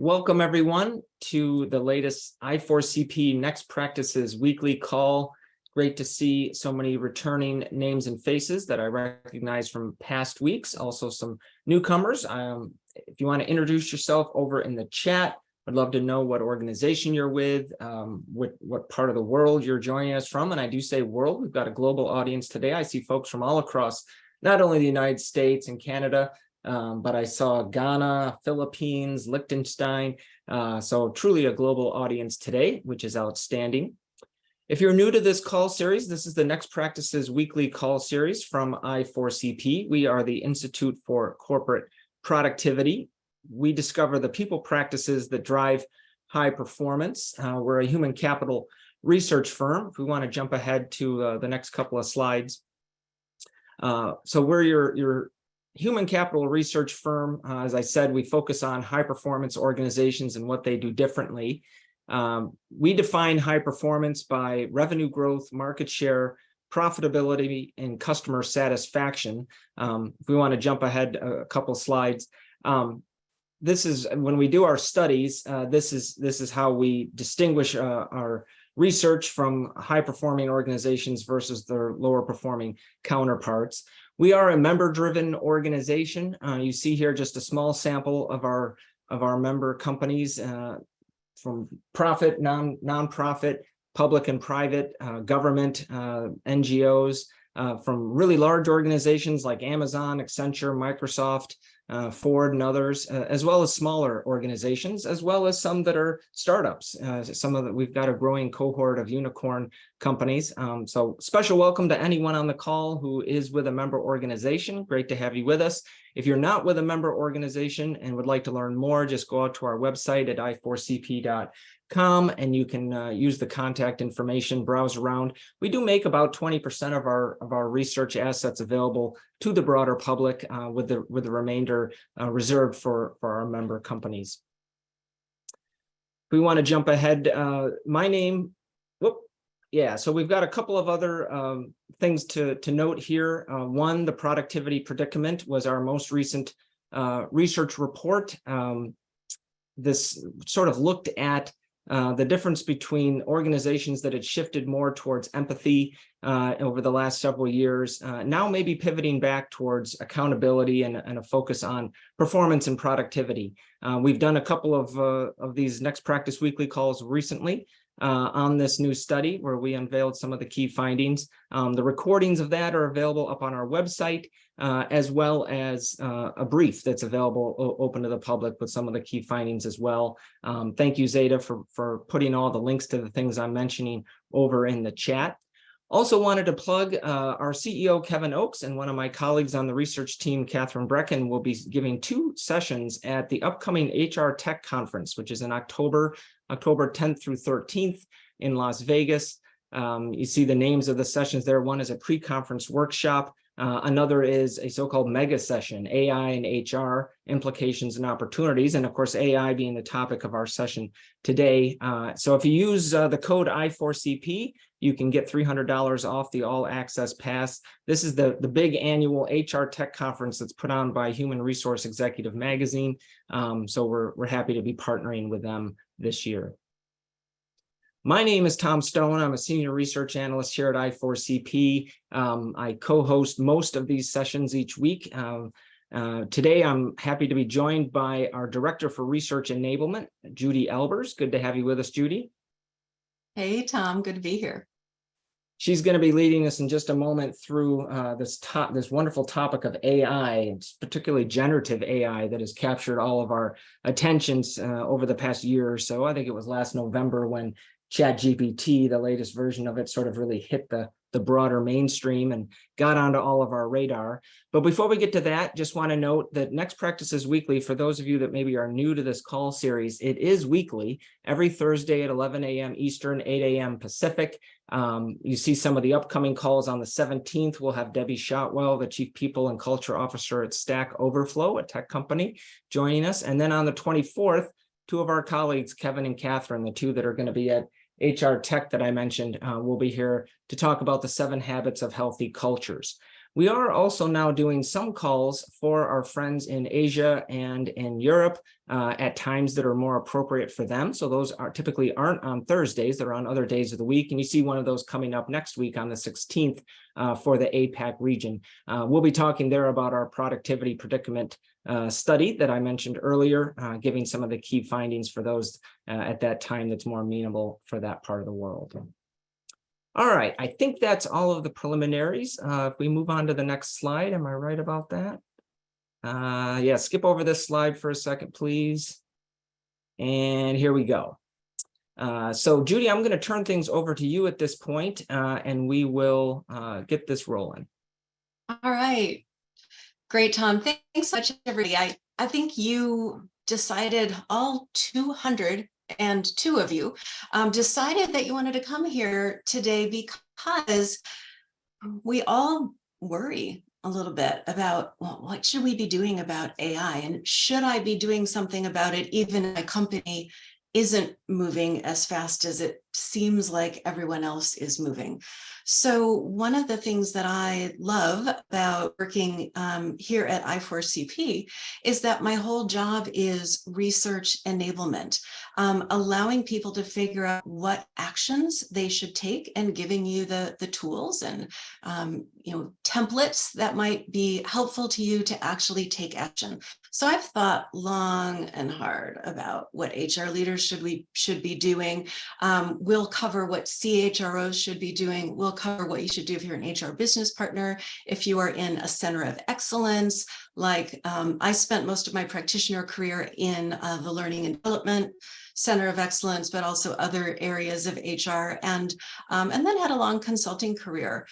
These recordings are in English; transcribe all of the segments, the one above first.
Welcome everyone to the latest I4CP Next Practices weekly call. Great to see so many returning names and faces that I recognize from past weeks. Also some newcomers. If you want to introduce yourself over in the chat, I'd love to know what organization you're with, what part of the world you're joining us from. And I do say world, we've got a global audience today. I see folks from all across, not only the United States and Canada, but I saw Ghana, Philippines, Liechtenstein. So truly a global audience today, which is outstanding. If you're new to this call series, this is the Next Practices weekly call series from I4CP. We are the Institute for Corporate Productivity. We discover the people practices that drive high performance. We're a human capital research firm. If we want to jump ahead to the next couple of slides. So we're your human capital research firm. As I said, we focus on high performance organizations and what they do differently. We define high performance by revenue growth, market share, profitability, and customer satisfaction. If we want to jump ahead a couple slides, this is when we do our studies. This is how we distinguish our research from high performing organizations versus their lower performing counterparts. We are a member-driven organization. You see here just a small sample of our member companies, from profit, non-profit, public and private, government, NGOs, from really large organizations like Amazon, Accenture, Microsoft, Ford, and others, as well as smaller organizations, as well as some that are startups. We've got a growing cohort of unicorn companies. So special welcome to anyone on the call who is with a member organization. Great to have you with us. If you're not with a member organization and would like to learn more, just go out to our website at i4cp.com and you can use the contact information, browse around. We do make about 20% of our research assets available to the broader public, with the remainder reserved for our member companies. If we want to jump ahead, my name, so we've got a couple of other things to note here. One, the productivity predicament was our most recent research report. This sort of looked at the difference between organizations that had shifted more towards empathy over the last several years, now maybe pivoting back towards accountability and a focus on performance and productivity. We've done a couple of these Next Practice weekly calls recently on this new study where we unveiled some of the key findings. The recordings of that are available up on our website, as well as a brief that's available open to the public with some of the key findings as well. Thank you, Zeta, for putting all the links to the things I'm mentioning over in the chat. Also wanted to plug our CEO, Kevin Oakes, and one of my colleagues on the research team, Catherine Brecken, will be giving 2 sessions at the upcoming HR Tech Conference, which is in October 10th through 13th in Las Vegas. You see the names of the sessions there. One is a pre-conference workshop. Another is a so-called mega session, AI and HR, implications and opportunities, and of course, AI being the topic of our session today. So if you use the code I4CP, you can get $300 off the all access pass. This is the big annual HR Tech Conference that's put on by Human Resource Executive Magazine. So we're happy to be partnering with them this year. My name is Tom Stone. I'm a senior research analyst here at I4CP. I co-host most of these sessions each week. Today, I'm happy to be joined by our Director for Research Enablement, Judy Albers. Good to have you with us, Judy. Hey, Tom. Good to be here. She's going to be leading us in just a moment through this wonderful topic of AI, particularly generative AI, that has captured all of our attentions over the past year or so. I think it was last November when ChatGPT, the latest version of it, sort of really hit the broader mainstream and got onto all of our radar. But before we get to that, just want to note that Next Practices Weekly, for those of you that maybe are new to this call series, it is weekly, every Thursday at 11 a.m. Eastern, 8 a.m. Pacific. You see some of the upcoming calls on the 17th. We'll have Debbie Shotwell, the Chief People and Culture Officer at Stack Overflow, a tech company, joining us. And then on the 24th, 2 of our colleagues, Kevin and Catherine, the 2 that are going to be at HR Tech that I mentioned, will be here to talk about the 7 habits of healthy cultures. We are also now doing some calls for our friends in Asia and in Europe at times that are more appropriate for them. So those are typically aren't on Thursdays, they're on other days of the week. And you see one of those coming up next week on the 16th for the APAC region. We'll be talking there about our productivity predicament study that I mentioned earlier, giving some of the key findings for those at that time that's more amenable for that part of the world. All right, I think that's all of the preliminaries. If we move on to the next slide, am I right about that? Yeah, skip over this slide for a second, please. And here we go. So Judy, I'm going to turn things over to you at this point, and we will get this rolling. All right. Great, Tom. Thanks so much, everybody. I think you decided, all 202 of you decided that you wanted to come here today because we all worry a little bit about, well, what should we be doing about AI? And should I be doing something about it even if my company isn't moving as fast as it seems like everyone else is moving? So one of the things that I love about working here at I4CP is that my whole job is research enablement, allowing people to figure out what actions they should take and giving you the tools and templates that might be helpful to you to actually take action. So I've thought long and hard about what HR leaders should be doing. We'll cover what CHROs should be doing. We'll cover what you should do if you're an HR business partner, if you are in a center of excellence. Like I spent most of my practitioner career in the Learning and Development Center of Excellence, but also other areas of HR, and then had a long consulting career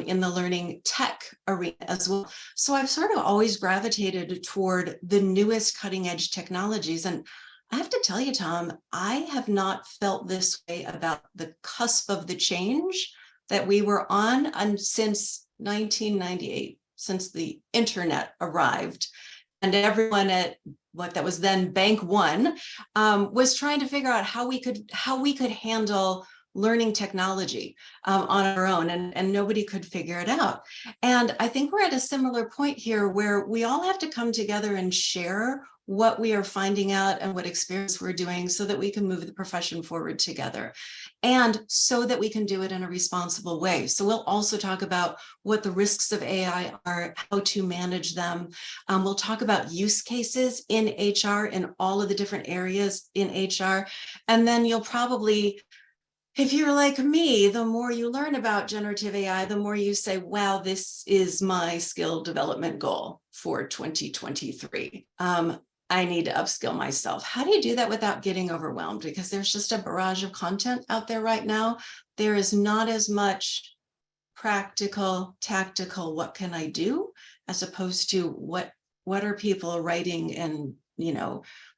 in the learning tech arena as well. So I've sort of always gravitated toward the newest cutting edge technologies. And I have to tell you, Tom, I have not felt this way about the cusp of the change that we were on since 1998, since the internet arrived. And everyone at what that was then Bank One was trying to figure out how we could handle learning technology on our own, and nobody could figure it out. And I think we're at a similar point here where we all have to come together and share what we are finding out and what experience we're doing so that we can move the profession forward together, and so that we can do it in a responsible way. So we'll also talk about what the risks of AI are, how to manage them. We'll talk about use cases in HR in all of the different areas in HR. And then you'll probably, if you're like me, the more you learn about generative AI, the more you say, wow, this is my skill development goal for 2023. I need to upskill myself. How do you do that without getting overwhelmed? Because there's just a barrage of content out there right now. There is not as much practical, tactical, what can I do, as opposed to what are people writing and,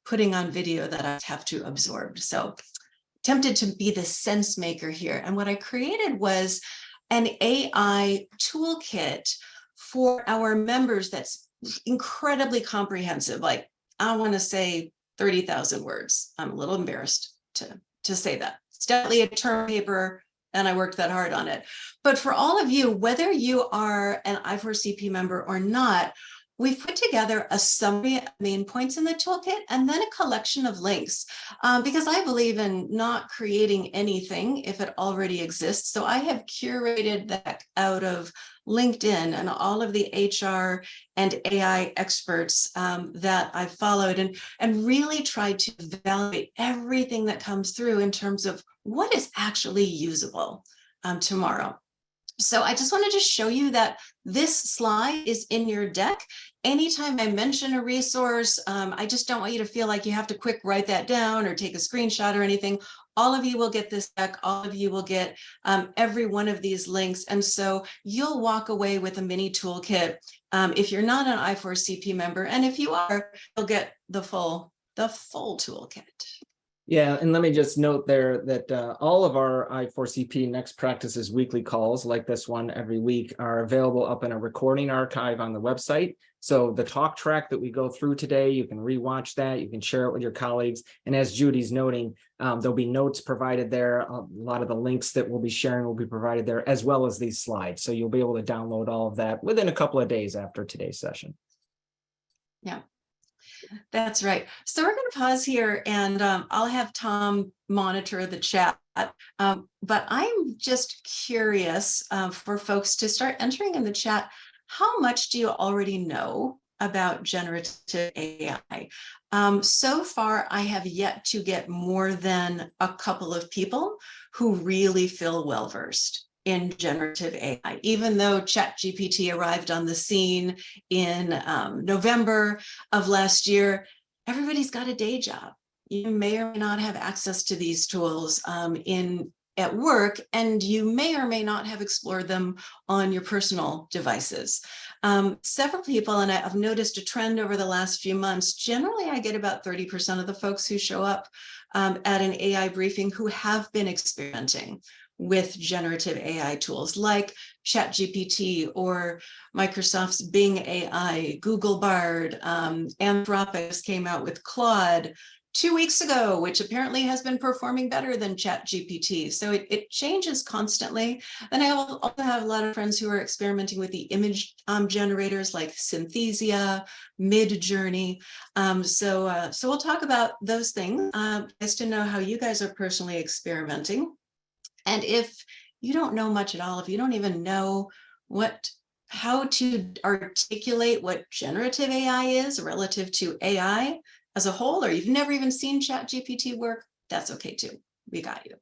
putting on video that I have to absorb. So tempted to be the sense maker here. And what I created was an AI toolkit for our members that's incredibly comprehensive. Like, I want to say 30,000 words. I'm a little embarrassed to say that. It's definitely a term paper, and I worked that hard on it. But for all of you, whether you are an I4CP member or not, we've put together a summary of main points in the toolkit and then a collection of links, because I believe in not creating anything if it already exists. So I have curated that out of LinkedIn and all of the HR and AI experts that I've followed, and really tried to evaluate everything that comes through in terms of what is actually usable tomorrow. So I just wanted to show you that this slide is in your deck. Anytime I mention a resource, I just don't want you to feel like you have to quick write that down or take a screenshot or anything. All of you will get this deck. All of you will get every one of these links. And so you'll walk away with a mini toolkit if you're not an I4CP member. And if you are, you'll get the full toolkit. Yeah, and let me just note there that all of our I4CP Next Practices weekly calls, like this one every week, are available up in a recording archive on the website. So the talk track that we go through today, you can rewatch that, you can share it with your colleagues. And as Judy's noting, there'll be notes provided there. A lot of the links that we'll be sharing will be provided there, as well as these slides. So you'll be able to download all of that within a couple of days after today's session. Yeah. That's right. So we're going to pause here, and I'll have Tom monitor the chat. But I'm just curious for folks to start entering in the chat. How much do you already know about generative AI? So far, I have yet to get more than a couple of people who really feel well-versed in generative AI, even though ChatGPT arrived on the scene in November of last year. Everybody's got a day job. You may or may not have access to these tools at work, and you may or may not have explored them on your personal devices. Several people, and I've noticed a trend over the last few months, generally I get about 30% of the folks who show up at an AI briefing who have been experimenting with generative AI tools like ChatGPT or Microsoft's Bing AI, Google Bard, Anthropic came out with Claude 2 weeks ago, which apparently has been performing better than ChatGPT. So it changes constantly. And I also have a lot of friends who are experimenting with the image generators like Synthesia, Midjourney. So we'll talk about those things just to know how you guys are personally experimenting. And if you don't know much at all, if you don't even know how to articulate what generative AI is relative to AI as a whole, or you've never even seen ChatGPT work, that's okay too. We got you.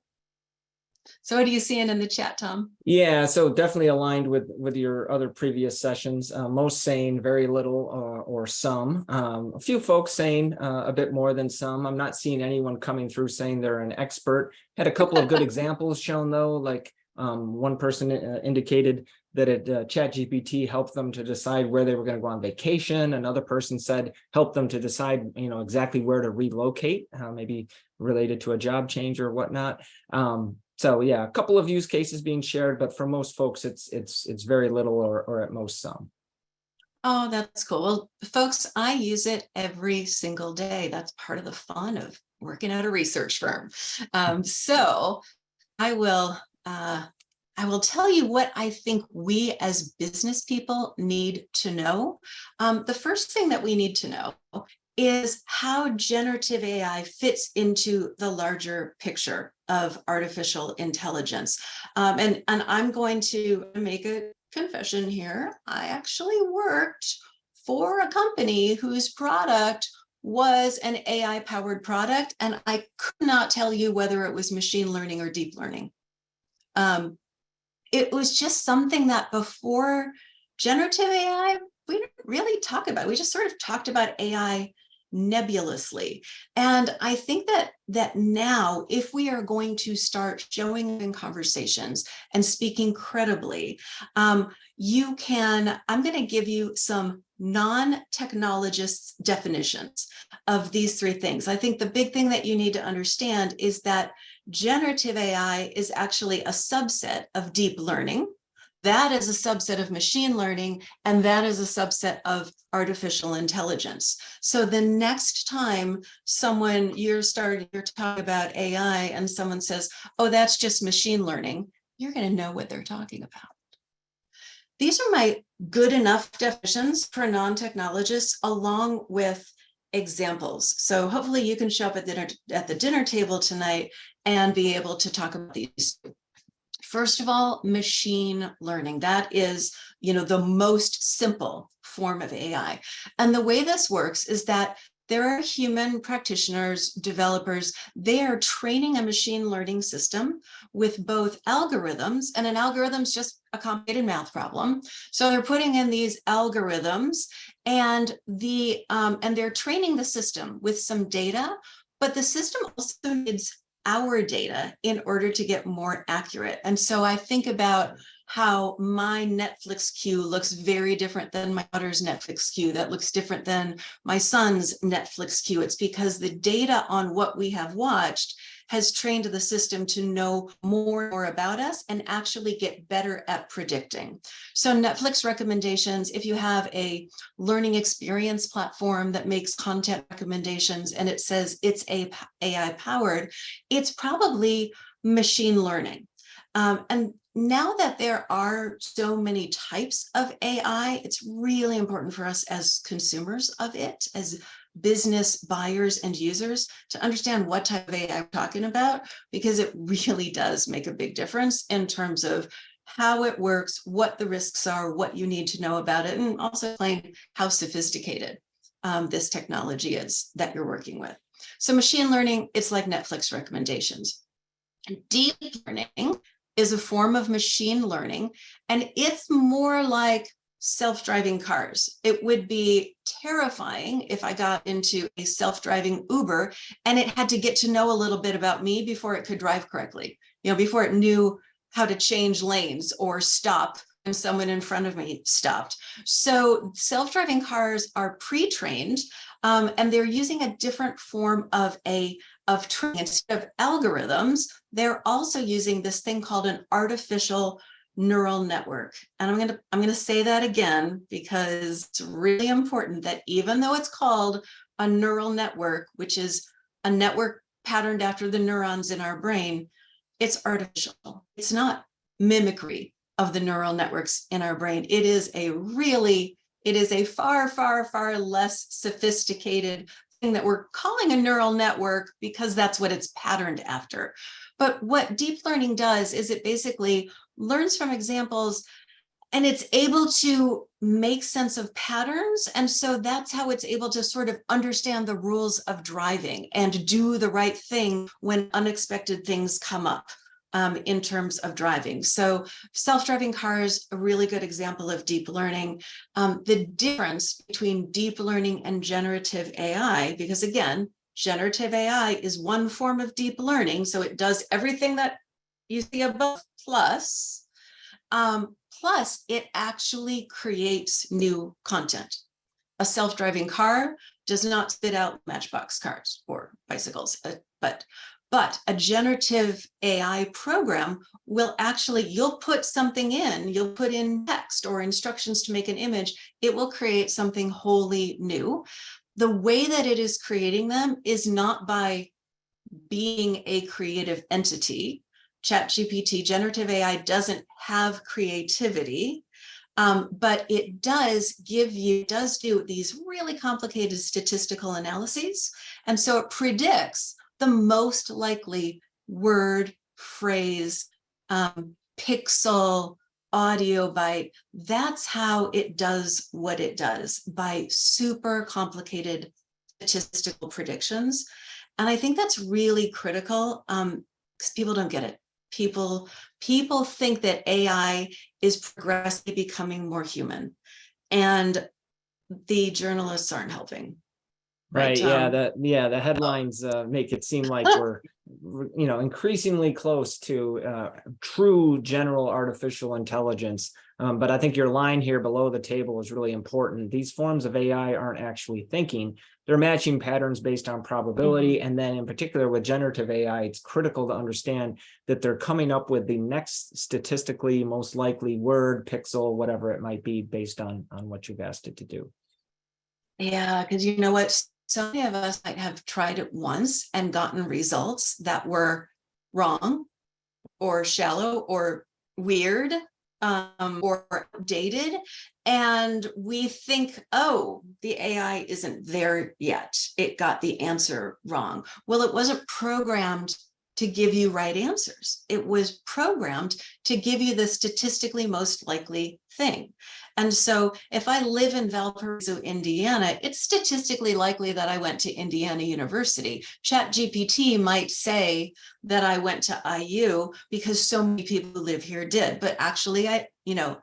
So what are you seeing in the chat, Tom? Yeah, so definitely aligned with your other previous sessions. Most saying very little or some. A few folks saying a bit more than some. I'm not seeing anyone coming through saying they're an expert. Had a couple of good examples shown though, like one person indicated that ChatGPT helped them to decide where they were going to go on vacation. Another person said helped them to decide, exactly where to relocate, maybe related to a job change or whatnot. So yeah, a couple of use cases being shared, but for most folks, it's very little or at most some. Oh, that's cool. Well, folks, I use it every single day. That's part of the fun of working at a research firm. So I will tell you what I think we as business people need to know. The first thing that we need to know is how generative AI fits into the larger picture of artificial intelligence. And I'm going to make a confession here. I actually worked for a company whose product was an AI-powered product, and I could not tell you whether it was machine learning or deep learning. It was just something that before generative AI, we didn't really talk about. We just sort of talked about AI nebulously. And I think that now, if we are going to start showing in conversations and speaking credibly, I'm going to give you some non-technologists definitions of these three things. I think the big thing that you need to understand is that generative AI is actually a subset of deep learning. That is a subset of machine learning, and that is a subset of artificial intelligence. So the next time you're talking about AI and someone says, oh, that's just machine learning, you're going to know what they're talking about. These are my good enough definitions for non-technologists, along with examples. So hopefully you can show up at the dinner table tonight and be able to talk about these. First of all, machine learning. That is, the most simple form of AI. And the way this works is that there are human practitioners, developers, they are training a machine learning system with both algorithms, and an algorithm is just a complicated math problem. So they're putting in these algorithms, and they're training the system with some data, but the system also needs our data in order to get more accurate. And so I think about how my Netflix queue looks very different than my daughter's Netflix queue, that looks different than my son's Netflix queue. It's because the data on what we have watched has trained the system to know more and more about us and actually get better at predicting. So Netflix recommendations, if you have a learning experience platform that makes content recommendations and it says it's AI powered, it's probably machine learning. And now that there are so many types of AI, it's really important for us as consumers of it, as business buyers and users, to understand what type of AI we're talking about, because it really does make a big difference in terms of how it works, what the risks are, what you need to know about it, and also explain how sophisticated this technology is that you're working with. So machine learning, it's like Netflix recommendations. Deep learning is a form of machine learning, and it's more like self-driving cars. It would be terrifying if I got into a self-driving Uber and it had to get to know a little bit about me before it could drive correctly, before it knew how to change lanes or stop when someone in front of me stopped. So self-driving cars are pre-trained, and they're using a different form of training. Instead of algorithms, they're also using this thing called an artificial neural network. And I'm gonna say that again, because it's really important that even though it's called a neural network, which is a network patterned after the neurons in our brain, it's artificial. It's not mimicry of the neural networks in our brain. It is a far, far, far less sophisticated thing that we're calling a neural network because that's what it's patterned after. But what deep learning does is it basically learns from examples and it's able to make sense of patterns. And so that's how it's able to sort of understand the rules of driving and do the right thing when unexpected things come up in terms of driving. So self-driving cars, a really good example of deep learning. The difference between deep learning and generative AI, because again, generative AI is one form of deep learning. So it does everything that you see above, plus it actually creates new content. A self-driving car does not spit out Matchbox cars or bicycles, but a generative AI program will actually, you'll put something in, you'll put in text or instructions to make an image, it will create something wholly new. The way that it is creating them is not by being a creative entity. ChatGPT, generative AI, doesn't have creativity, but it does do these really complicated statistical analyses. And so it predicts the most likely word, phrase, pixel, audio byte. That's how it does what it does, by super complicated statistical predictions. And I think that's really critical because people don't get it. People think that AI is progressively becoming more human, and the journalists aren't helping. Right. The headlines make it seem like we're increasingly close to true general artificial intelligence. But I think your line here below the table is really important. These forms of AI aren't actually thinking. They're matching patterns based on probability. Mm-hmm. And then in particular with generative AI, it's critical to understand that they're coming up with the next statistically most likely word, pixel, whatever it might be, based on what you've asked it to do. Yeah, because you know what? So many of us might have tried it once and gotten results that were wrong or shallow or weird or outdated. And we think, oh, the AI isn't there yet. It got the answer wrong. Well, it wasn't programmed to give you right answers. It was programmed to give you the statistically most likely thing. And so if I live in Valparaiso, Indiana, it's statistically likely that I went to Indiana University. ChatGPT might say that I went to IU because so many people who live here did, but actually I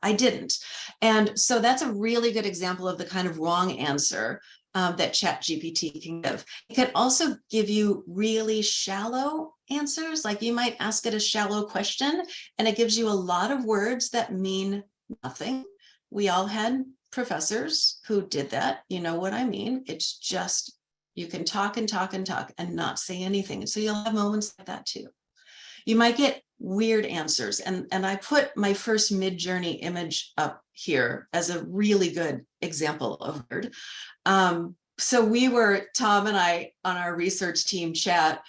didn't. And so that's a really good example of the kind of wrong answer that ChatGPT can give. It can also give you really shallow answers. Like you might ask it a shallow question and it gives you a lot of words that mean nothing. We all had professors who did that. You know what I mean? It's just, you can talk and talk and talk and not say anything. And so you'll have moments like that too. You might get weird answers. And I put my first Mid-Journey image up here as a really good example of weird. So we were, Tom and I, on our research team chat,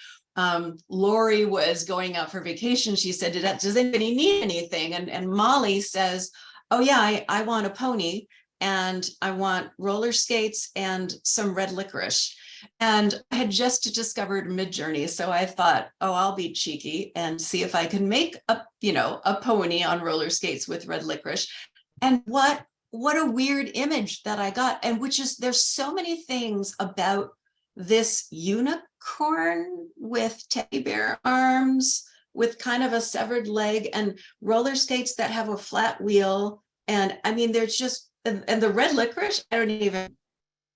Lori was going out for vacation. She said, does anybody need anything? And Molly says, oh yeah, I want a pony and I want roller skates and some red licorice. And I had just discovered Mid-Journey. So I thought, oh, I'll be cheeky and see if I can make a pony on roller skates with red licorice. And what a weird image that I got. And which is, there's so many things about this unicorn with teddy bear arms, with kind of a severed leg, and roller skates that have a flat wheel. And I mean, there's just, and the red licorice, I don't even,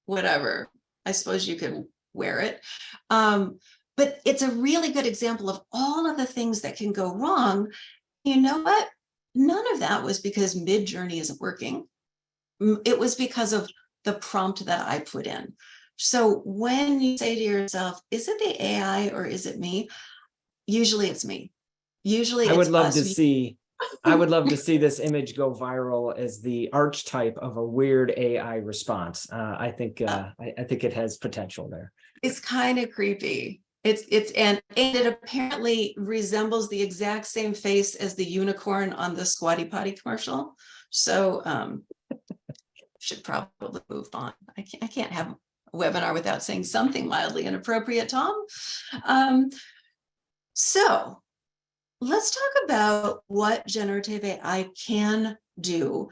whatever. I suppose you can wear it. But it's a really good example of all of the things that can go wrong. You know what? None of that was because Mid-Journey isn't working. It was because of the prompt that I put in. So when you say to yourself, is it the AI or is it me? Usually it's me. Usually I would it's love us. to see, I would love to see this image go viral as the archetype of a weird AI response. I think it has potential there. It's kind of creepy. And it apparently resembles the exact same face as the unicorn on the Squatty Potty commercial. So should probably move on. I can't have a webinar without saying something mildly inappropriate, Tom. So let's talk about what generative AI can do.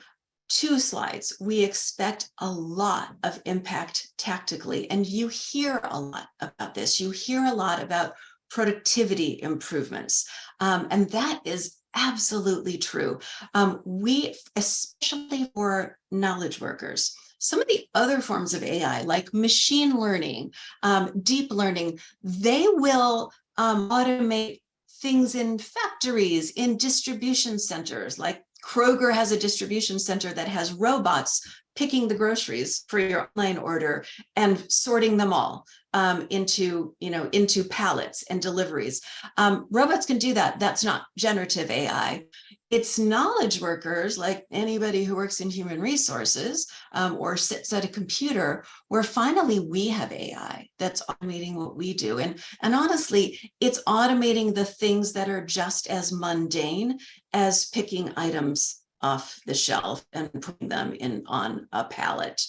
2 slides. We expect a lot of impact tactically, and you hear a lot about this. You hear a lot about productivity improvements, and that is absolutely true. We, especially for knowledge workers, some of the other forms of AI, like machine learning, deep learning, they will automate things in factories, in distribution centers. Like Kroger has a distribution center that has robots picking the groceries for your online order and sorting them all into pallets and deliveries. Robots can do that. That's not generative AI. It's knowledge workers, like anybody who works in human resources or sits at a computer, where finally we have AI that's automating what we do. And honestly, it's automating the things that are just as mundane as picking items off the shelf and putting them on a pallet.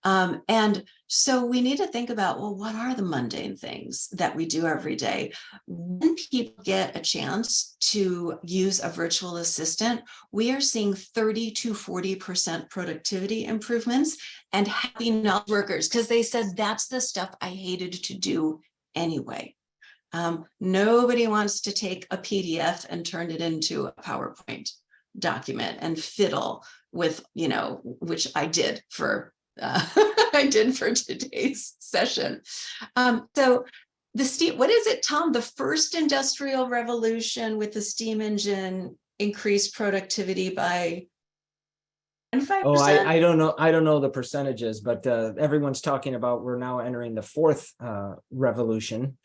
And so we need to think about, well, what are the mundane things that we do every day? When people get a chance to use a virtual assistant, we are seeing 30 to 40% productivity improvements and happy knowledge workers, because they said that's the stuff I hated to do anyway. Nobody wants to take a PDF and turn it into a PowerPoint document and fiddle with, which I did for today's session. So the steam, what is it, Tom? The first industrial revolution with the steam engine increased productivity by 25%? Oh, I don't know. I don't know the percentages, but everyone's talking about we're now entering the 4th revolution.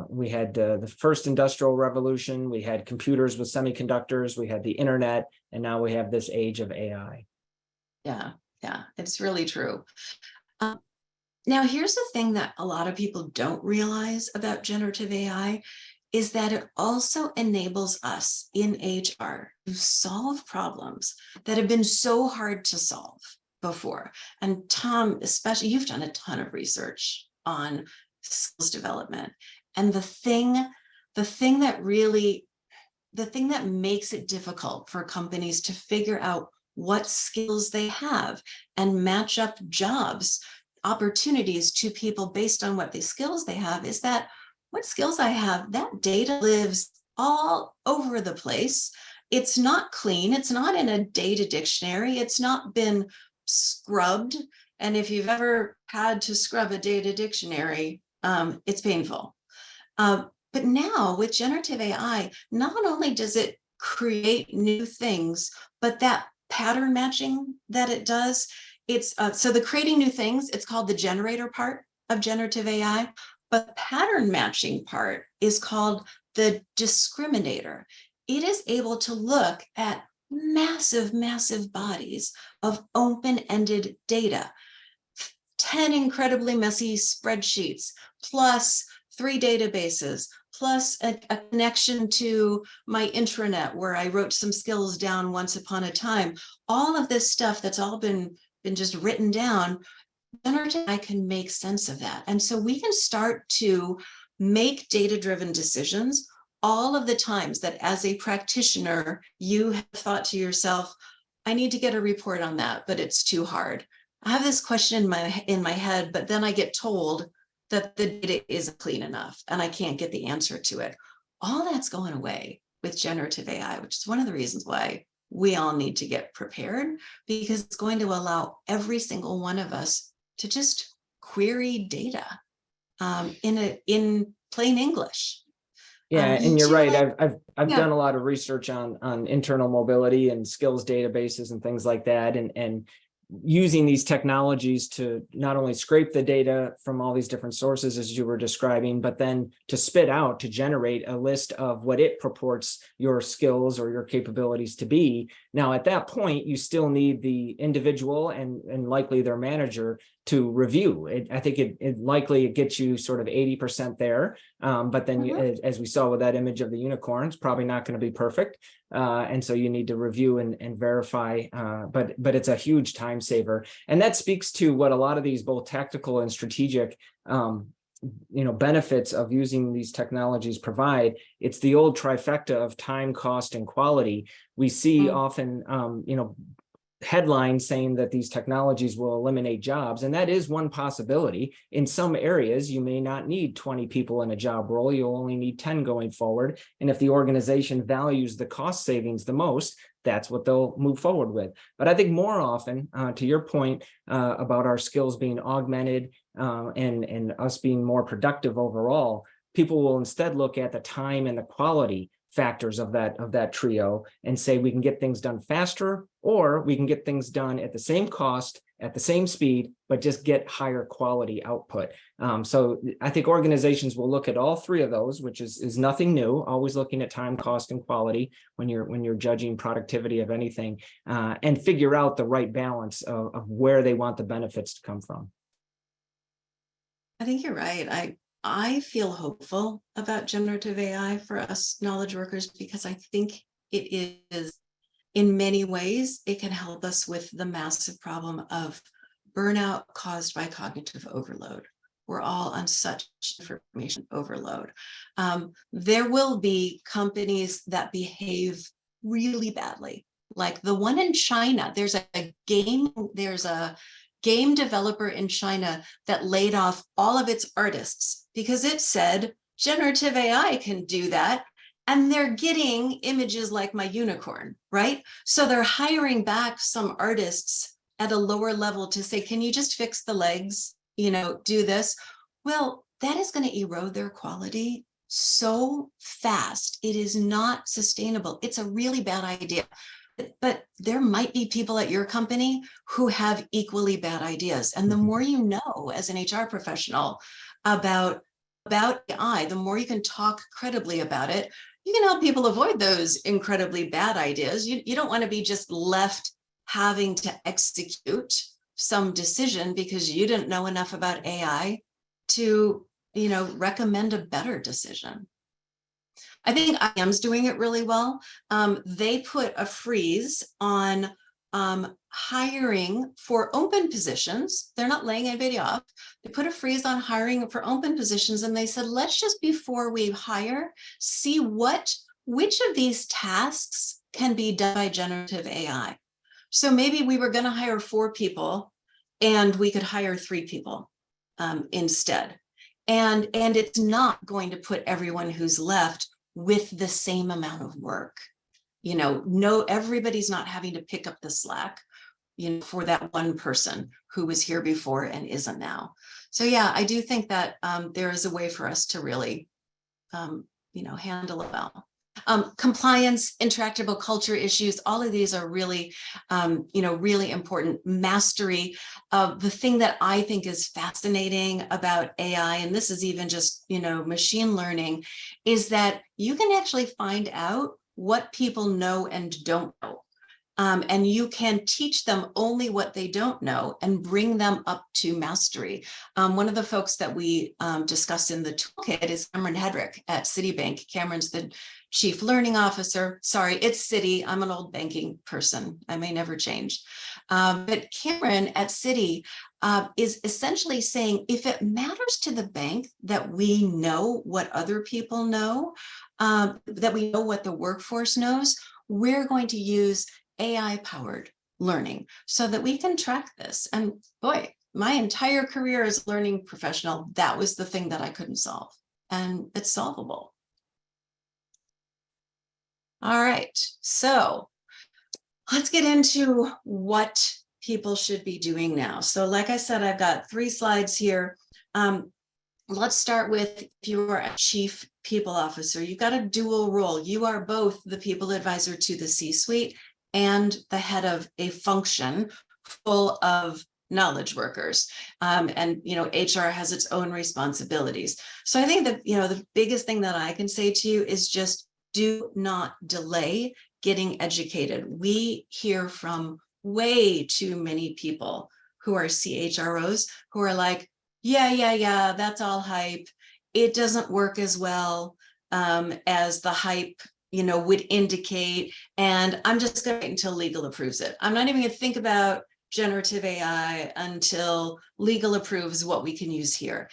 We had the first industrial revolution. We had computers with semiconductors. We had the internet, and now we have this age of AI. Yeah, it's really true. Now, here's the thing that a lot of people don't realize about generative AI is that it also enables us in HR to solve problems that have been so hard to solve before. And Tom, especially, you've done a ton of research on skills development. And the thing that makes it difficult for companies to figure out what skills they have and match up jobs, opportunities to people based on what the skills they have, is that what skills I have, that data lives all over the place. It's not clean. It's not in a data dictionary. It's not been scrubbed. And if you've ever had to scrub a data dictionary, it's painful. But now with generative AI, not only does it create new things, but that pattern matching that it does, it's so the creating new things, it's called the generator part of generative AI, but the pattern matching part is called the discriminator. It is able to look at massive, massive bodies of open-ended data, 10 incredibly messy spreadsheets, plus 3 databases, plus a connection to my intranet where I wrote some skills down once upon a time. All of this stuff that's all been just written down, generative AI can make sense of that. And so we can start to make data-driven decisions all of the times that as a practitioner, you have thought to yourself, I need to get a report on that, but it's too hard. I have this question in my head, but then I get told that the data isn't clean enough and I can't get the answer to it. All that's going away with generative AI, which is one of the reasons why we all need to get prepared, because it's going to allow every single one of us to just query data in plain English. Yeah, and you're right. I've Yeah. done a lot of research on internal mobility and skills databases and things like that, and using these technologies to not only scrape the data from all these different sources as you were describing, but then to spit out, to generate a list of what it purports your skills or your capabilities to be. Now, at that point, you still need the individual and likely their manager to review it. I think it likely gets you sort of 80% there. But then as we saw with that image of the unicorn, it's probably not going to be perfect. And so you need to review and verify, but it's a huge time saver. And that speaks to what a lot of these both tactical and strategic benefits of using these technologies provide. It's the old trifecta of time, cost, and quality. We see often, headlines saying that these technologies will eliminate jobs, and that is one possibility. In some areas, you may not need 20 people in a job role, you'll only need 10 going forward. And if the organization values the cost savings the most, that's what they'll move forward with. But I think more often, to your point about our skills being augmented and us being more productive overall, people will instead look at the time and the quality factors of that trio and say we can get things done faster, or we can get things done at the same cost, at the same speed, but just get higher quality output. So I think organizations will look at all three of those, which is nothing new, always looking at time, cost, and quality when you're judging productivity of anything, and figure out the right balance of where they want the benefits to come from. I think you're right. I feel hopeful about generative AI for us knowledge workers, because I think it is, in many ways, it can help us with the massive problem of burnout caused by cognitive overload. We're all on such information overload. There will be companies that behave really badly, like the one in China. There's a game developer in China that laid off all of its artists because it said generative AI can do that. And they're getting images like my unicorn, right? So they're hiring back some artists at a lower level to say, can you just fix the legs, do this? Well, that is going to erode their quality so fast. It is not sustainable. It's a really bad idea. But there might be people at your company who have equally bad ideas. And the more you know as an HR professional about AI, the more you can talk credibly about it. You can help people avoid those incredibly bad ideas. You don't want to be just left having to execute some decision because you didn't know enough about AI to, recommend a better decision. I think IM's doing it really well. They put a freeze on hiring for open positions. They're not laying anybody off. They put a freeze on hiring for open positions, and they said, let's just, before we hire, see which of these tasks can be done by generative AI. So maybe we were going to hire 4 people and we could hire 3 people instead. And it's not going to put everyone who's left with the same amount of work. No, everybody's not having to pick up the slack, for that one person who was here before and isn't now. So yeah, I do think that there is a way for us to really handle it well. Compliance, intractable culture issues, all of these are really, really important. Mastery. The thing that I think is fascinating about AI, and this is even just, machine learning, is that you can actually find out what people know and don't know. And you can teach them only what they don't know and bring them up to mastery. One of the folks that we discussed in the toolkit is Cameron Hedrick at Citibank. Cameron's the Chief Learning Officer. Sorry, it's Citi. I'm an old banking person. I may never change. But Cameron at Citi is essentially saying, if it matters to the bank that we know what other people know, that we know what the workforce knows, we're going to use AI-powered learning so that we can track this. And boy, my entire career as a learning professional, that was the thing that I couldn't solve. And it's solvable. All right, so let's get into what people should be doing now. So like I said, I've got 3 slides here. Let's start with, if you are a chief people officer, you've got a dual role. You are both the people advisor to the C-suite and the head of a function full of knowledge workers. And, HR has its own responsibilities. So I think that, the biggest thing that I can say to you is just do not delay getting educated. We hear from way too many people who are CHROs who are like, yeah, that's all hype. It doesn't work as well as the hype would indicate, and I'm just going to wait until legal approves it. I'm not even going to think about generative AI until legal approves what we can use here.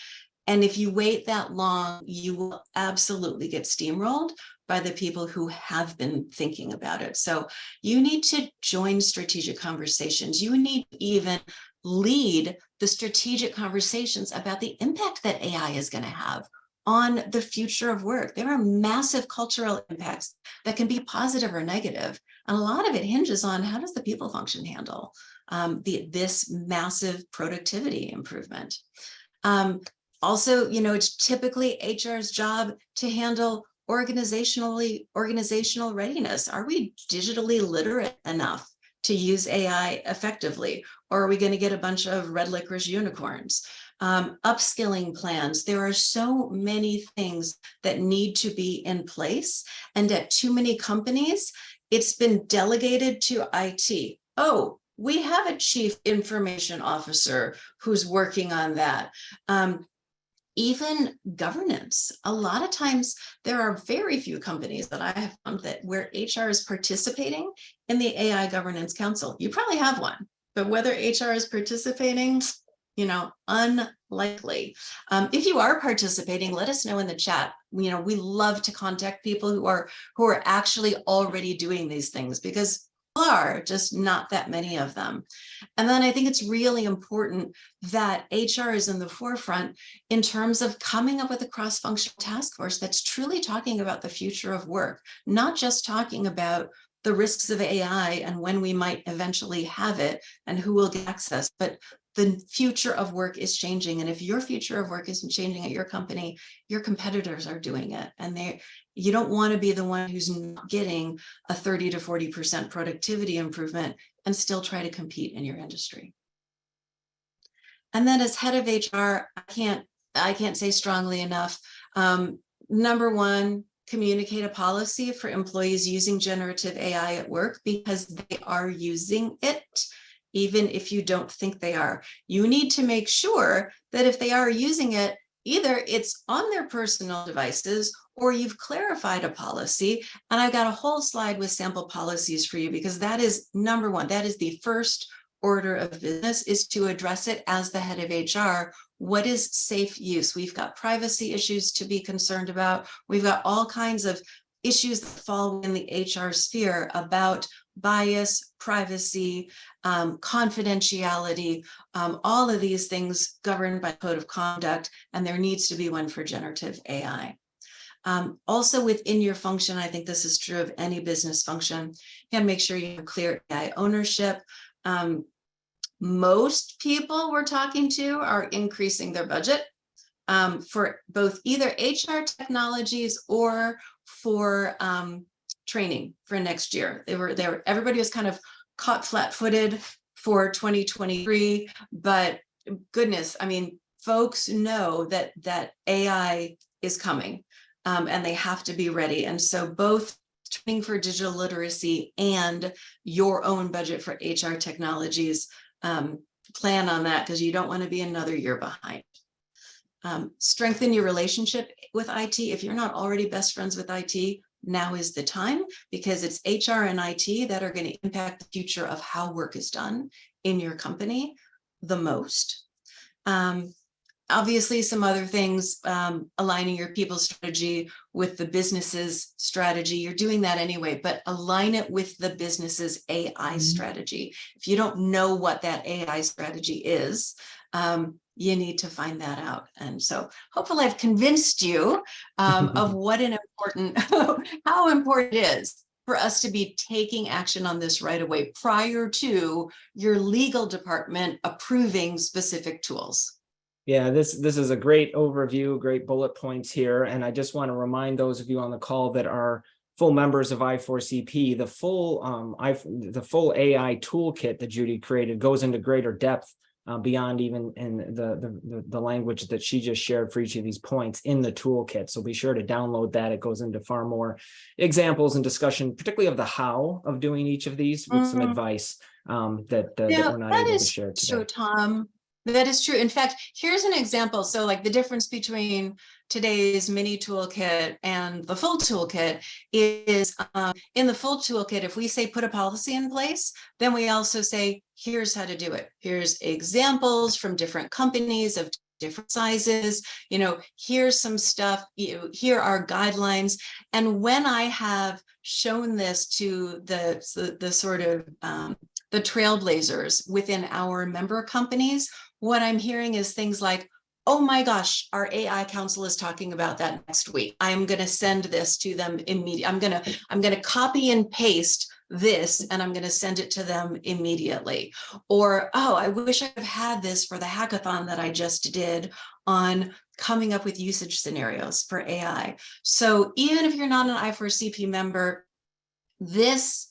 And if you wait that long, you will absolutely get steamrolled by the people who have been thinking about it. So you need to join strategic conversations. You need to even lead the strategic conversations about the impact that AI is going to have on the future of work. There are massive cultural impacts that can be positive or negative. And a lot of it hinges on, how does the people function handle this massive productivity improvement? Also, it's typically HR's job to handle organizational readiness. Are we digitally literate enough to use AI effectively? Or are we going to get a bunch of red licorice unicorns? Upskilling plans. There are so many things that need to be in place. And at too many companies, it's been delegated to IT. Oh, we have a chief information officer who's working on that. Even governance. A lot of times there are very few companies that I have found that where HR is participating in the AI Governance Council. You probably have one, but whether HR is participating, unlikely. If you are participating, let us know in the chat. We love to contact people who are actually already doing these things, because there are just not that many of them. And then I think it's really important that HR is in the forefront in terms of coming up with a cross-functional task force that's truly talking about the future of work, not just talking about the risks of AI and when we might eventually have it and who will get access, but the future of work is changing. And if your future of work isn't changing at your company, your competitors are doing it. And you don't want to be the one who's not getting a 30 to 40% productivity improvement and still try to compete in your industry. And then as head of HR, I can't say strongly enough. Number one, communicate a policy for employees using generative AI at work, because they are using it. Even if you don't think they are, you need to make sure that if they are using it, either it's on their personal devices or you've clarified a policy. And I've got a whole slide with sample policies for you, because that is number one. That is the first order of business, is to address it as the head of HR. What is safe use? We've got privacy issues to be concerned about. We've got all kinds of issues that fall in the HR sphere about bias, privacy, confidentiality, all of these things governed by code of conduct, and there needs to be one for generative AI. Also within your function, I think this is true of any business function, you gotta make sure you have clear AI ownership. Most people we're talking to are increasing their budget for both either HR technologies or for training for next year. Everybody was kind of caught flat-footed for 2023, but goodness, I mean, folks know that AI is coming, and they have to be ready. And so both training for digital literacy and your own budget for HR technologies, plan on that, because you don't want to be another year behind. Strengthen your relationship with IT. If you're not already best friends with IT, now is the time, because it's HR and IT that are going to impact the future of how work is done in your company the most. Obviously, some other things, aligning your people strategy with the business's strategy. You're doing that anyway, but align it with the business's AI strategy. If you don't know what that AI strategy is, you need to find that out. And so hopefully I've convinced you of what an important, how important it is for us to be taking action on this right away prior to your legal department approving specific tools. Yeah, this is a great overview, great bullet points here. And I just want to remind those of you on the call that are full members of I4CP, the full AI toolkit that Judy created goes into greater depth beyond even in the language that she just shared for each of these points in the toolkit. So be sure to download that. It goes into far more examples and discussion, particularly of the how of doing each of these, with some advice that we're not able to share today. So, Tom, that is true. In fact, here's an example. So like the difference between today's mini toolkit and the full toolkit is in the full toolkit, if we say put a policy in place, then we also say, here's how to do it. Here's examples from different companies of different sizes. Here's some stuff, here are guidelines. And when I have shown this to the sort of the trailblazers within our member companies, what I'm hearing is things like, oh my gosh, our AI council is talking about that next week. I'm going to send this to them immediately. I'm going to copy and paste this, and I'm going to send it to them immediately. Or, oh, I wish I'd had this for the hackathon that I just did on coming up with usage scenarios for AI. So even if you're not an I4CP member, this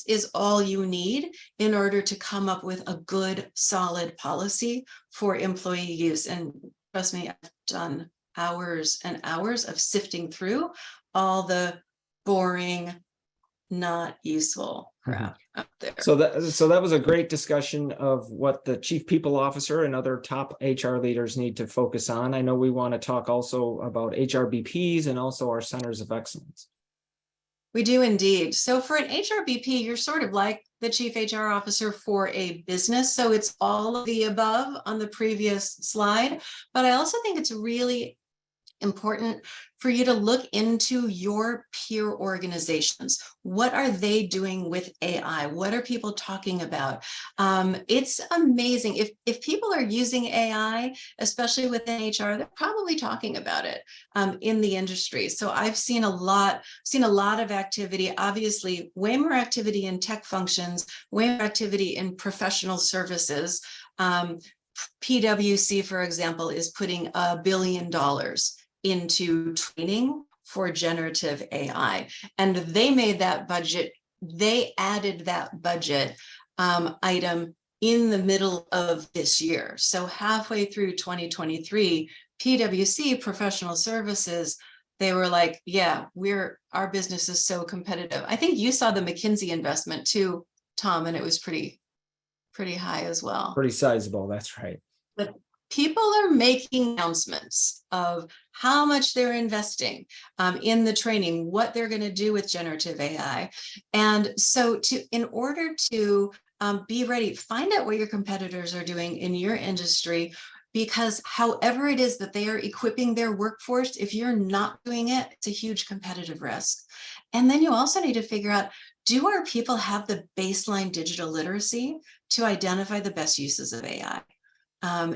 is all you need in order to come up with a good, solid policy for employee use. And trust me, I've done hours and hours of sifting through all the boring, not useful crap out there. So that was a great discussion of what the chief people officer and other top HR leaders need to focus on. I know we want to talk also about HRBPs and also our centers of excellence. We do indeed. So for an HRBP, you're sort of like the chief HR officer for a business. So it's all of the above on the previous slide. But I also think it's really important for you to look into your peer organizations. What are they doing with AI? What are people talking about? It's amazing. If people are using AI, especially within HR, they're probably talking about it in the industry. So I've seen a lot of activity, obviously way more activity in tech functions, way more activity in professional services. PwC, for example, is putting $1 billion into training for generative AI. And they made that budget, they added that budget item in the middle of this year. So halfway through 2023, PwC, professional services, they were like, yeah, our business is so competitive. I think you saw the McKinsey investment too, Tom, and it was pretty high as well. Pretty sizable, that's right. But people are making announcements of how much they're investing in the training, what they're going to do with generative AI. And so in order to be ready, find out what your competitors are doing in your industry, because however it is that they are equipping their workforce, if you're not doing it, it's a huge competitive risk. And then you also need to figure out, do our people have the baseline digital literacy to identify the best uses of AI?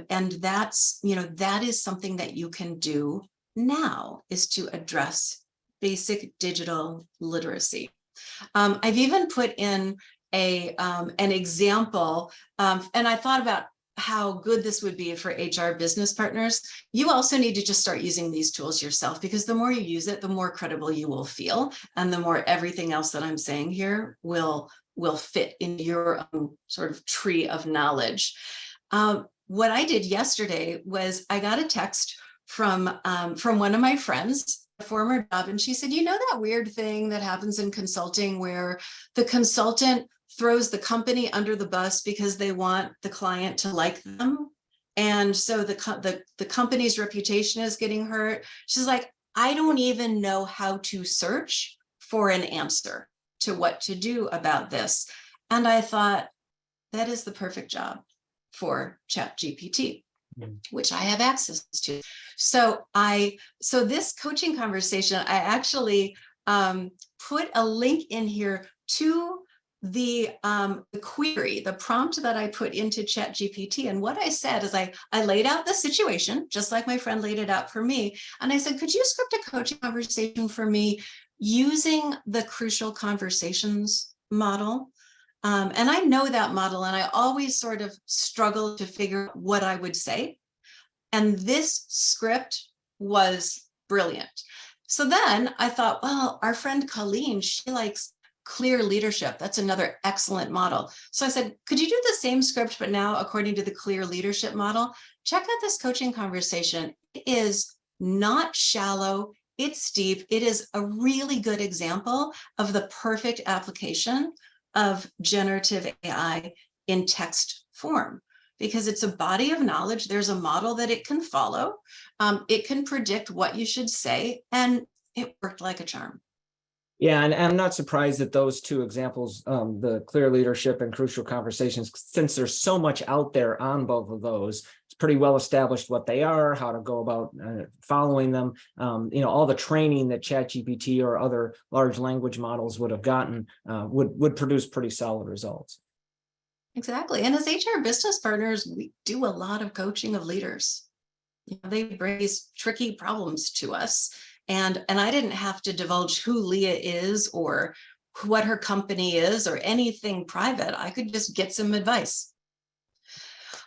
And that is something that you can do now, is to address basic digital literacy. I've even put in an example, and I thought about how good this would be for HR business partners, you also need to just start using these tools yourself, because the more you use it, the more credible you will feel, and the more everything else that I'm saying here will fit in your own sort of tree of knowledge. What I did yesterday was I got a text from one of my friends, a former job, and she said, you know that weird thing that happens in consulting where the consultant throws the company under the bus because they want the client to like them, and so the company's reputation is getting hurt. She's like, I don't even know how to search for an answer to what to do about this. And I thought, that is the perfect job for ChatGPT, which I have access to. So this coaching conversation, I actually put a link in here to the query, the prompt that I put into ChatGPT. And what I said is I laid out the situation, just like my friend laid it out for me. And I said, could you script a coaching conversation for me using the Crucial Conversations model? And I know that model, and I always sort of struggle to figure out what I would say. And this script was brilliant. So then I thought, well, our friend Colleen, she likes clear leadership. That's another excellent model. So I said, could you do the same script, but now according to the clear leadership model? Check out this coaching conversation. It is not shallow. It's deep. It is a really good example of the perfect application of generative AI in text form, because it's a body of knowledge. There's a model that it can follow. It can predict what you should say, and it worked like a charm. Yeah, and I'm not surprised that those two examples, the clear leadership and crucial conversations, since there's so much out there on both of those, it's pretty well established what they are, how to go about following them. All the training that ChatGPT or other large language models would have gotten would produce pretty solid results. Exactly. And as HR business partners, we do a lot of coaching of leaders. They bring these tricky problems to us. And I didn't have to divulge who Leah is or what her company is or anything private. I could just get some advice.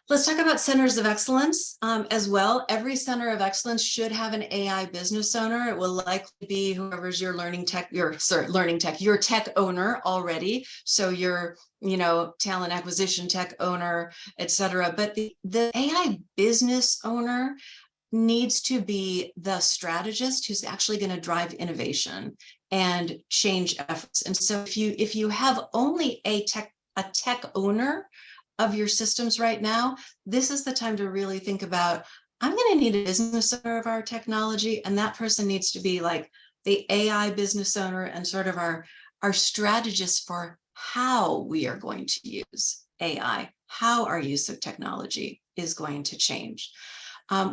Let's talk about centers of excellence as well. Every center of excellence should have an AI business owner. It will likely be whoever's your your tech owner already. So your, talent acquisition tech owner, et cetera. But the AI business owner needs to be the strategist who's actually going to drive innovation and change efforts. And so if you have only a tech owner of your systems right now, this is the time to really think about, I'm going to need a business owner of our technology, and that person needs to be like the AI business owner and sort of our strategist for how we are going to use AI, how our use of technology is going to change.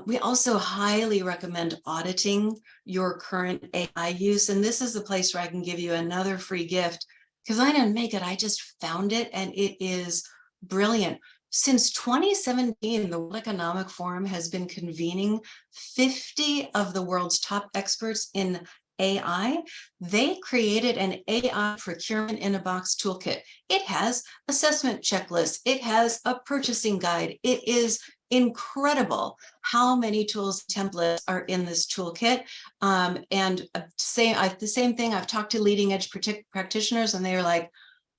We also highly recommend auditing your current AI use. And this is the place where I can give you another free gift, because I didn't make it, I just found it, and it is brilliant. Since 2017, the World Economic Forum has been convening 50 of the world's top experts in AI. They created an AI procurement in a box toolkit. It has assessment checklists. It has a purchasing guide. It is incredible how many tools and templates are in this toolkit. The same thing, I've talked to leading edge practitioners, and they're like,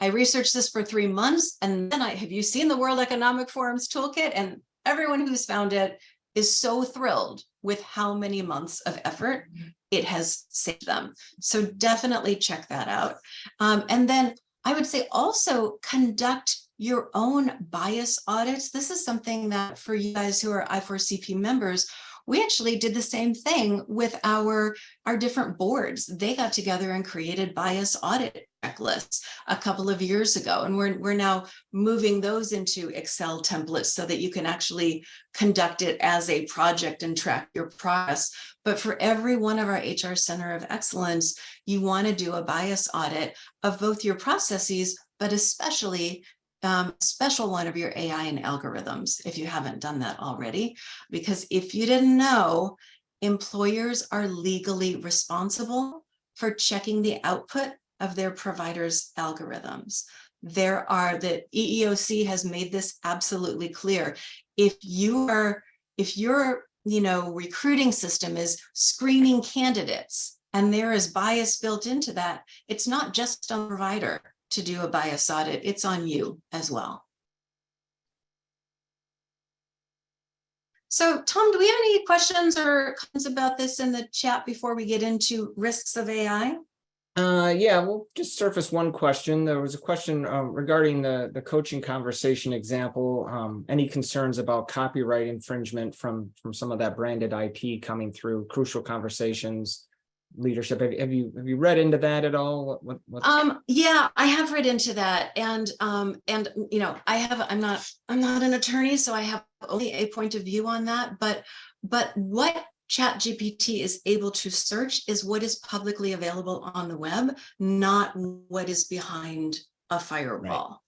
I researched this for 3 months, and then have you seen the World Economic Forum's toolkit? And everyone who's found it is so thrilled with how many months of effort it has saved them. So definitely check that out. And then I would say also conduct your own bias audits. This is something that for you guys who are I4CP members, we actually did the same thing with our different boards. They got together and created bias audit checklists a couple of years ago. And we're now moving those into Excel templates so that you can actually conduct it as a project and track your progress. But for every one of our HR Center of Excellence, you want to do a bias audit of both your processes, but especially special one of your AI and algorithms, if you haven't done that already. Because if you didn't know, employers are legally responsible for checking the output of their providers' algorithms. the EEOC has made this absolutely clear. If your recruiting system is screening candidates and there is bias built into that, it's not just on the provider to do a bias audit, it's on you as well. So Tom, do we have any questions or comments about this in the chat before we get into risks of AI? Yeah, we'll just surface one question. There was a question regarding the coaching conversation example. Any concerns about copyright infringement from some of that branded IP coming through crucial conversations, leadership? Have you read into that at all? Yeah, I have read into that, and I'm not an attorney, so I have only a point of view on that. But what ChatGPT is able to search is what is publicly available on the web, not what is behind a firewall.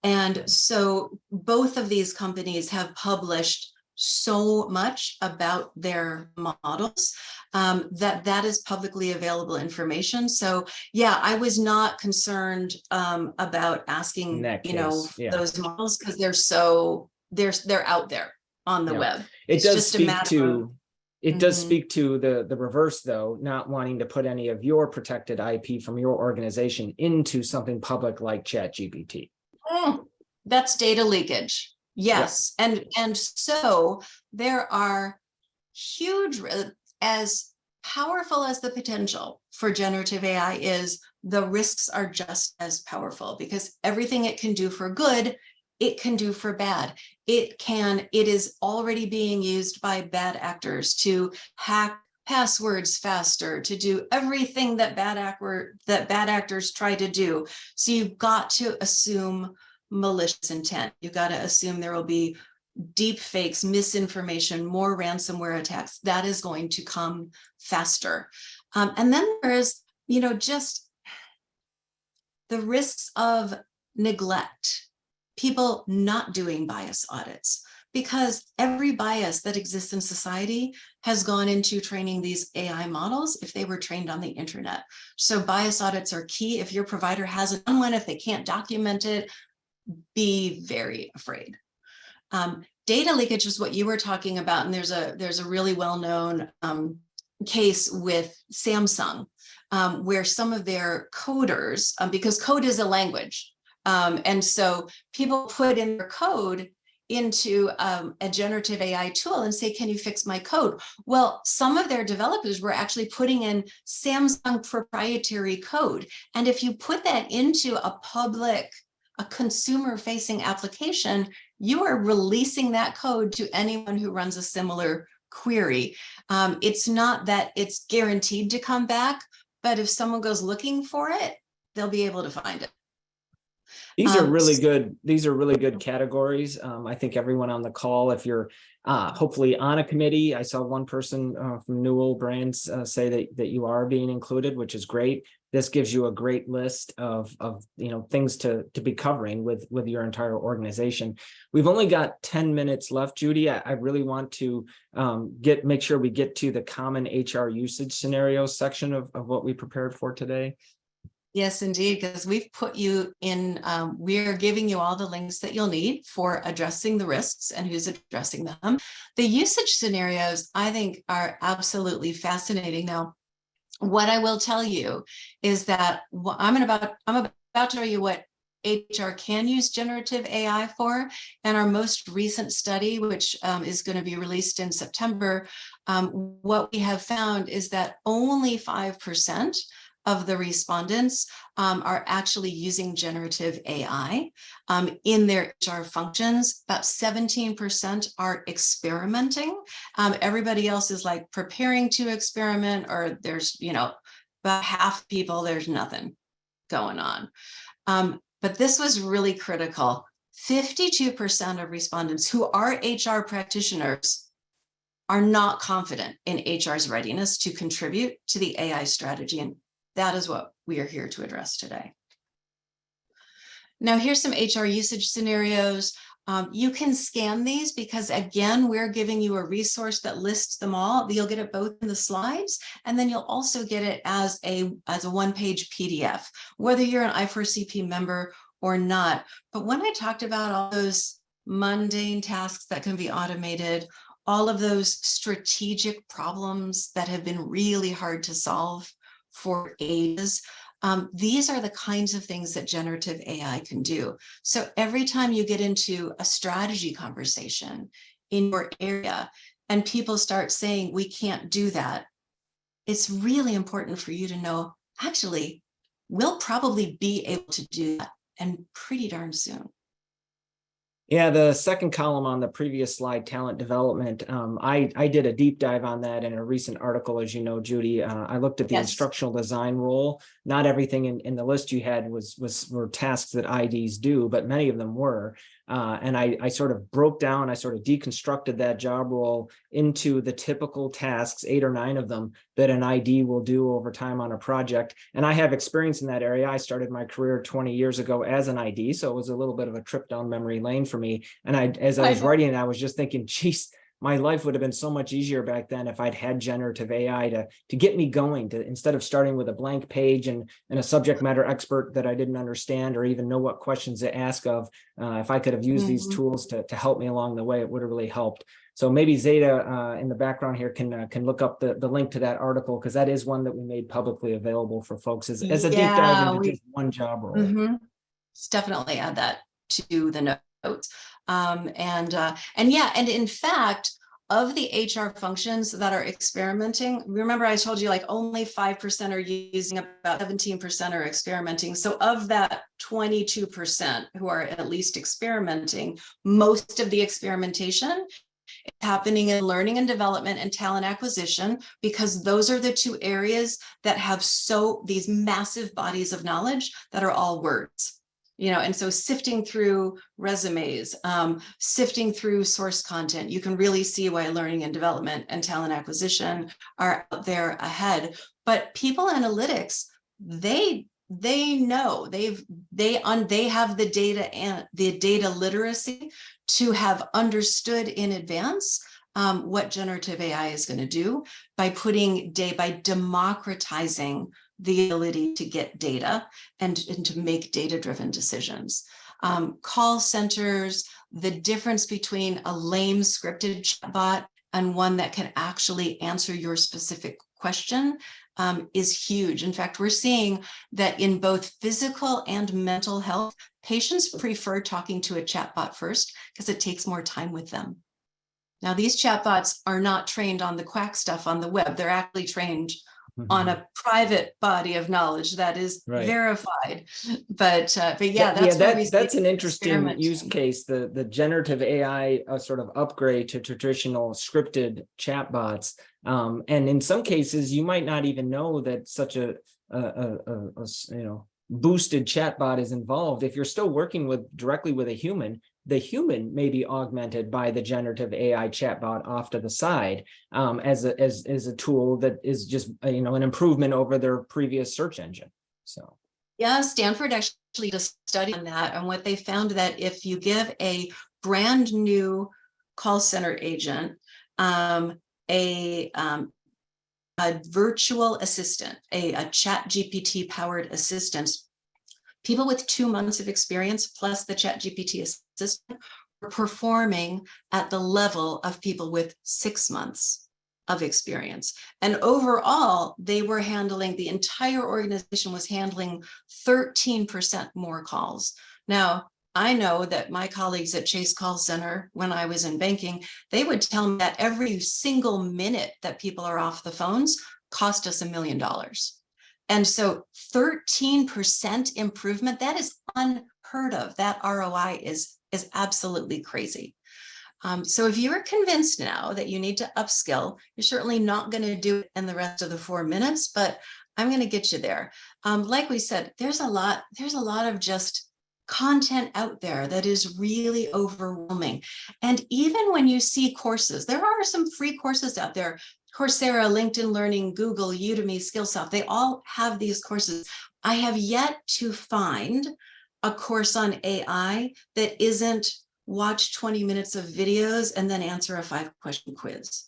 Right. And so both of these companies have published so much about their models that is publicly available information. So yeah, I was not concerned about asking those models, because they're out there on the web. It does speak to the reverse, though, not wanting to put any of your protected IP from your organization into something public like ChatGPT. That's data leakage. Yes. Yep. And so there are huge, as powerful as the potential for generative AI is, the risks are just as powerful, because everything it can do for good, it can do for bad. It is already being used by bad actors to hack passwords faster, to do everything that bad actors try to do. So you've got to assume malicious intent. You've got to assume there will be deep fakes, misinformation, more ransomware attacks. That is going to come faster. And then there's, just the risks of neglect, people not doing bias audits, because every bias that exists in society has gone into training these AI models if they were trained on the internet. So bias audits are key. If your provider hasn't done one, if they can't document it, be very afraid. Data leakage is what you were talking about, and there's a really well-known case with Samsung where some of their coders, because code is a language, and so people put in their code into a generative AI tool and say, can you fix my code? Well, some of their developers were actually putting in Samsung proprietary code, and if you put that into a consumer-facing application, you are releasing that code to anyone who runs a similar query. It's not that it's guaranteed to come back, but if someone goes looking for it, they'll be able to find it. These are really good. These are really good categories. I think everyone on the call, if you're hopefully on a committee, I saw one person from Newell Brands say that you are being included, which is great. This gives you a great list of things to be covering with your entire organization. We've only got 10 minutes left, Judy. I really want to make sure we get to the common HR usage scenarios section of what we prepared for today. Yes, indeed, because we've put you in, we're giving you all the links that you'll need for addressing the risks and who's addressing them. The usage scenarios, I think, are absolutely fascinating. Now, what I will tell you is that I'm about to tell you what HR can use generative AI for. And our most recent study, which is going to be released in September, what we have found is that only 5% of the respondents are actually using generative AI in their HR functions. About 17% are experimenting. Everybody else is like preparing to experiment, or there's, about half people, there's nothing going on. But this was really critical. 52% of respondents who are HR practitioners are not confident in HR's readiness to contribute to the AI strategy. And that is what we are here to address today. Now, here's some HR usage scenarios. You can scan these because, again, we're giving you a resource that lists them all. You'll get it both in the slides, and then you'll also get it as a one-page PDF. Whether you're an I4CP member or not. But when I talked about all those mundane tasks that can be automated, all of those strategic problems that have been really hard to solve for ages, these are the kinds of things that generative AI can do. So every time you get into a strategy conversation in your area and people start saying, we can't do that, it's really important for you to know, actually, we'll probably be able to do that, and pretty darn soon. Yeah, the second column on the previous slide, talent development, I did a deep dive on that in a recent article, as you know, Judy. I looked at the Yes. instructional design role. Not everything in the list you had were tasks that IDs do, but many of them were. And I sort of broke down, I sort of deconstructed that job role into the typical tasks, 8 or 9 of them, that an ID will do over time on a project. And I have experience in that area. I started my career 20 years ago as an ID, so it was a little bit of a trip down memory lane for me. And as I was writing it, I was just thinking, geez, my life would have been so much easier back then if I'd had generative AI to get me going, to instead of starting with a blank page and a subject matter expert that I didn't understand or even know what questions to ask of. If I could have used these tools to help me along the way, it would have really helped. So maybe Zeta in the background here can look up the link to that article, because that is one that we made publicly available for folks as a deep dive into just one job role. Let's definitely add that to the notes. And in fact, of the HR functions that are experimenting, remember I told you like only 5% are using, about 17% are experimenting. So of that 22% who are at least experimenting, most of the experimentation is happening in learning and development and talent acquisition, because those are the 2 areas that have these massive bodies of knowledge that are all words. And so sifting through resumes, sifting through source content, you can really see why learning and development and talent acquisition are out there ahead. But people analytics, they know they have the data and the data literacy to have understood in advance what generative AI is going to do by democratizing the ability to get data and to make data-driven decisions. Call centers, the difference between a lame scripted chatbot and one that can actually answer your specific question is huge. In fact, we're seeing that in both physical and mental health, patients prefer talking to a chatbot first because it takes more time with them. Now, these chatbots are not trained on the quack stuff on the web. They're actually trained on a private body of knowledge that is verified. But yeah, that's an interesting use case. The generative AI sort of upgrade to traditional scripted chatbots, and in some cases you might not even know that such a boosted chatbot is involved. If you're still working directly with a human, the human may be augmented by the generative AI chatbot off to the side as a tool that is just an improvement over their previous search engine. So yeah, Stanford actually did a study on that, and what they found that if you give a brand new call center agent a virtual assistant, a chat GPT powered assistant, people with 2 months of experience plus the chat GPT assistant were performing at the level of people with 6 months of experience. And overall, the entire organization was handling 13% more calls. Now, I know that my colleagues at Chase Call Center, when I was in banking, they would tell me that every single minute that people are off the phones cost us $1 million. And so 13% improvement, that is unheard of. That ROI is absolutely crazy. So if you're convinced now that you need to upskill, you're certainly not going to do it in the rest of the 4 minutes, but I'm going to get you there. Like we said, there's a lot of just content out there that is really overwhelming. And even when you see courses, there are some free courses out there. Coursera, LinkedIn Learning, Google, Udemy, Skillsoft, they all have these courses. I have yet to find a course on AI that isn't watch 20 minutes of videos and then answer a 5-question quiz.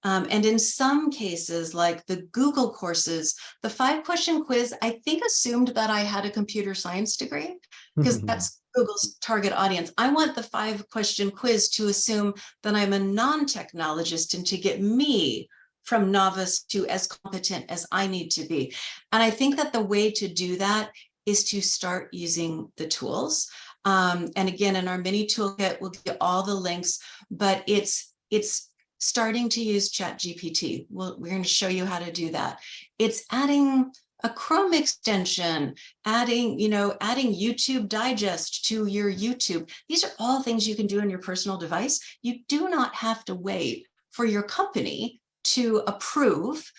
And in some cases, like the Google courses, the 5-question quiz, I think assumed that I had a computer science degree, because that's Google's target audience. I want the 5-question quiz to assume that I'm a non-technologist and to get me from novice to as competent as I need to be. And I think that the way to do that is to start using the tools. And again, in our mini toolkit, we'll give you all the links, but it's starting to use ChatGPT. We're going to show you how to do that. It's adding a Chrome extension, adding YouTube Digest to your YouTube. These are all things you can do on your personal device. You do not have to wait for your company to approve.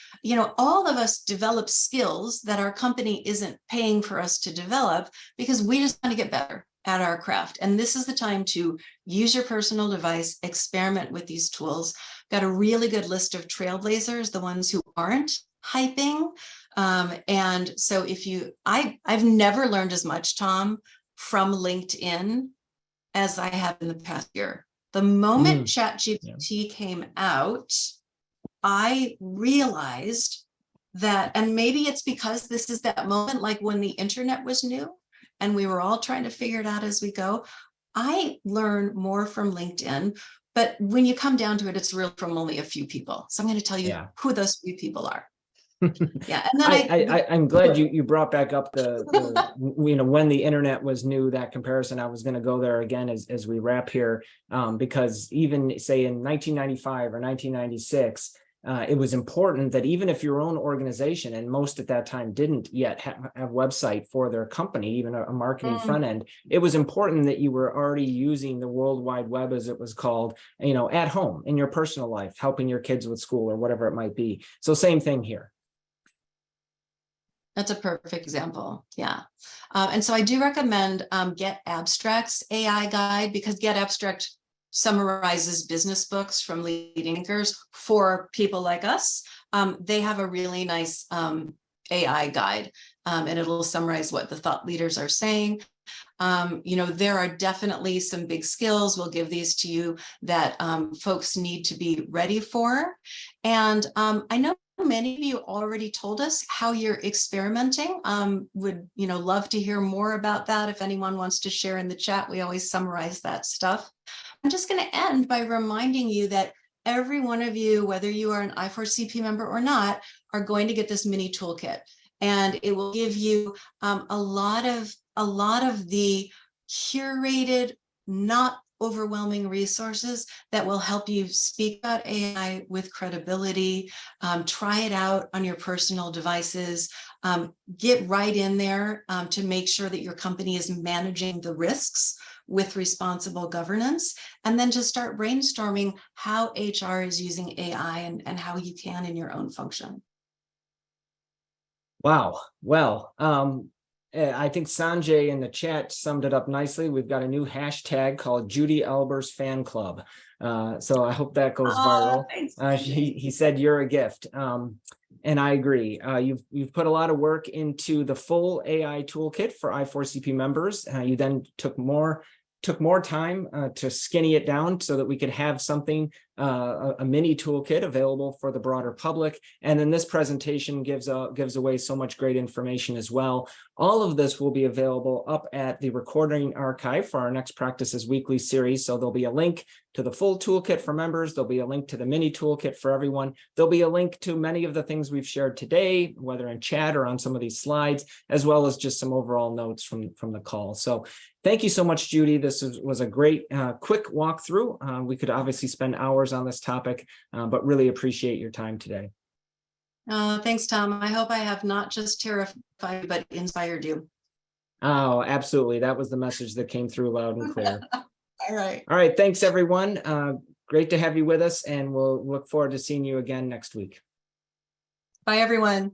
All of us develop skills that our company isn't paying for us to develop because we just want to get better at our craft. And this is the time to use your personal device, experiment with these tools. Got a really good list of trailblazers, the ones who aren't hyping. And so I've never learned as much, Tom, from LinkedIn as I have in the past year. The moment ChatGPT came out, I realized that, and maybe it's because this is that moment, like when the internet was new and we were all trying to figure it out as we go. I learn more from LinkedIn, but when you come down to it, it's real from only a few people. So I'm going to tell you who those few people are. Yeah, and then I'm glad you brought back up the when the internet was new, that comparison. I was going to go there again as we wrap here, because even say in 1995 or 1996, it was important that even if your own organization, and most at that time didn't yet have a website for their company, even a marketing front end, it was important that you were already using the World Wide Web, as it was called, at home in your personal life, helping your kids with school or whatever it might be. So same thing here. That's a perfect example. Yeah. And so I do recommend Get Abstract's AI guide, because Get Abstract summarizes business books from leading thinkers for people like us. They have a really nice AI guide, and it'll summarize what the thought leaders are saying. There are definitely some big skills. We'll give these to you that folks need to be ready for. And I know many of you already told us how you're experimenting. Would love to hear more about that. If anyone wants to share in the chat, we always summarize that stuff. I'm just going to end by reminding you that every one of you, whether you are an I4CP member or not, are going to get this mini toolkit, and it will give you a lot of the curated, not overwhelming resources that will help you speak about AI with credibility. Try it out on your personal devices. Get right in there to make sure that your company is managing the risks with responsible governance, and then to start brainstorming how HR is using AI and how you can in your own function. Wow. Well, I think Sanjay in the chat summed it up nicely. We've got a new hashtag called Judy Albers Fan Club. So I hope that goes viral. He said you're a gift. And I agree. You've put a lot of work into the full AI toolkit for I4CP members. You then took more time to skinny it down so that we could have something, a mini toolkit available for the broader public. And then this presentation gives away so much great information as well. All of this will be available up at the recording archive for our Next Practices Weekly series. So there'll be a link to the full toolkit for members. There'll be a link to the mini toolkit for everyone. There'll be a link to many of the things we've shared today, whether in chat or on some of these slides, as well as just some overall notes from the call. So thank you so much, Judy. This was a great quick walkthrough. We could obviously spend hours on this topic, but really appreciate your time today. Thanks, Tom. I hope I have not just terrified, but inspired you. Oh, absolutely. That was the message that came through loud and clear. All right. All right. Thanks, everyone. Great to have you with us, and we'll look forward to seeing you again next week. Bye, everyone.